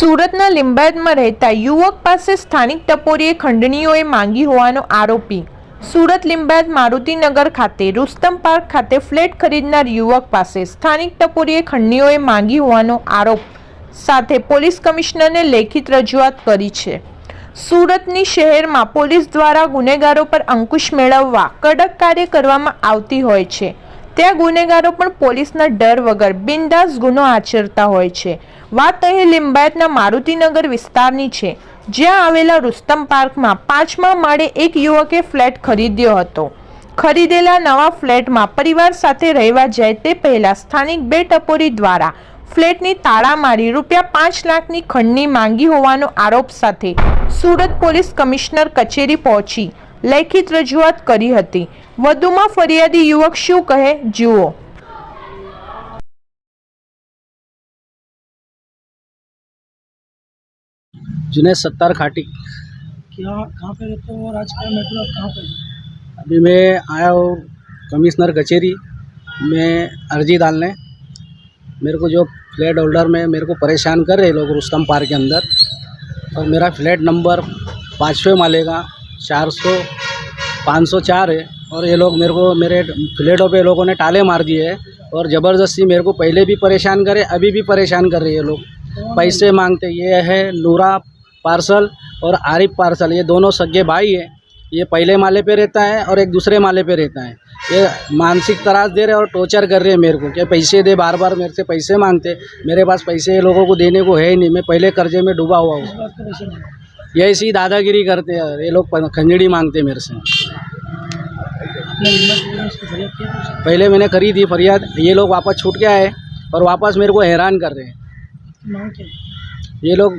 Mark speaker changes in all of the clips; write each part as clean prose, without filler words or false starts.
Speaker 1: સુરતના લિંબાયતમાં રહેતા યુવક પાસે સ્થાનિક ટપોરીએ ખંડણીઓએ માંગી હોવાનો આરોપી। સુરત લિંબાયત મારુતિનગર ખાતે રુસ્તમ પાર્ક ખાતે ફ્લેટ ખરીદનાર યુવક પાસે સ્થાનિક ટપોરીએ ખંડણીઓએ માંગી હોવાનો આરોપ સાથે પોલીસ કમિશનરને લેખિત રજૂઆત કરી છે। સુરતની શહેરમાં પોલીસ દ્વારા ગુનેગારો પર અંકુશ મેળવવા કડક કાર્ય કરવામાં આવતી હોય છે, ત્યાં ગુનેગારો પણ પોલીસના ડર વગર બિંદાસ ગુનો આચરતા હોય છે। વાત અહીં લિંબાયતના મારુતિનગર વિસ્તારની છે, જ્યાં આવેલા રુસ્તમ પાર્કમાં 5મા માળે એક યુવકે ફ્લેટ ખરીદ્યો હતો। ખરીદેલા નવા ફ્લેટમાં પરિવાર સાથે રહેવા જાય તે પહેલા સ્થાનિક બે ટપોરી દ્વારા ફ્લેટની તાળા મારી ₹5 લાખની ખંડણી માંગી હોવાનો આરોપ સાથે સુરત પોલીસ કમિશનર કચેરી પહોંચી લેખિત રજૂઆત કરી હતી। વધુમાં ફરિયાદી યુવક શું કહે જુઓ।
Speaker 2: जुनैद सत्तार खाटी।
Speaker 3: क्या कहाँ पे रहते हो और आज क्या मैटर कहाँ पे?
Speaker 2: अभी मैं आया हूँ कमिश्नर कचेरी में अर्जी डालने। मेरे को जो फ्लैट होल्डर में मेरे को परेशान कर रहे लोग रुस्तम पार्क के अंदर, और मेरा फ्लैट नंबर 5वें माले का 504 है, और ये लोग मेरे को मेरे फ्लैटों पे लोगों ने ताले मार दिए हैं और ज़बरदस्ती मेरे को पहले भी परेशान करे, अभी भी परेशान कर रहे हैं लोग। पैसे मांगते। ये है नूरा पार्सल और आरिफ पार्सल, ये दोनों सगे भाई है। ये पहले माले पे रहता है और एक दूसरे माले पे रहता है। ये मानसिक त्रास दे रहे और टॉर्चर कर रहे हैं मेरे को, कि पैसे दे, बार बार मेरे से पैसे मांगते। मेरे पास पैसे ये लोगों को देने को है ही नहीं, मैं पहले कर्जे में डूबा हुआ हूँ। ये ऐसी दादागिरी करते हैं ये लोग, खंजड़ी मांगते मेरे से। पहले मैंने करी थी फरियाद, ये लोग वापस छूट के आए और वापस मेरे को हैरान कर रहे हैं।
Speaker 3: मांग क्या है?
Speaker 2: ये लोग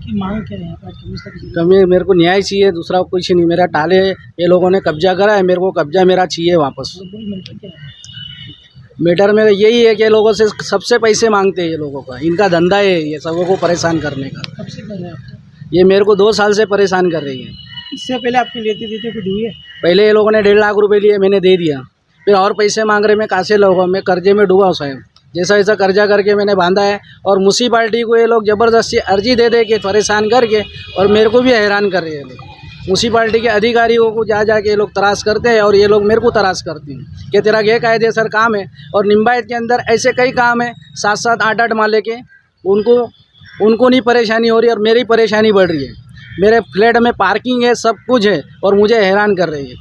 Speaker 3: की मांग क्या है?
Speaker 2: कमी मेरे को न्याय चाहिए, दूसरा कुछ नहीं। मेरा टाले ये लोगों ने कब्जा करा है, मेरे को कब्जा मेरा चाहिए वापस। मैटर में यही है कि लोगों से सबसे पैसे मांगते हैं ये लोगों का, इनका धंधा है ये सबों को परेशान करने का।
Speaker 3: कब से कर रहे हैं आप?
Speaker 2: ये मेरे को 2 साल से परेशान कर रही है।
Speaker 3: इससे पहले आपकी लेती देती कुछ हुई है?
Speaker 2: पहले ये लोगों ने 1.5 लाख रुपए लिए, मैंने दे दिया। फिर और पैसे मांग रहे, मैं कहाँ से लूँगा? मैं कर्जे में डूबा हूँ साहब। जैसा ऐसा कर्जा करके मैंने बांधा है, और म्यूनसिपाल्टी को ये लोग ज़बरदस्ती अर्जी दे दे के परेशान करके और मेरे को भी हैरान कर रहे हैं लोग। म्यूनसिपाल्टी के अधिकारियों को जा के ये लोग तराश करते हैं और ये लोग मेरे को तराश करते हैं कि तेरा गैरकायदेसर काम है। और लिंबायत के अंदर ऐसे कई काम है 7-7, 8-8 माले के, उनको नहीं परेशानी हो रही और मेरी परेशानी बढ़ रही है। मेरे फ्लैट में पार्किंग है, सब कुछ है, और मुझे हैरान कर रही है।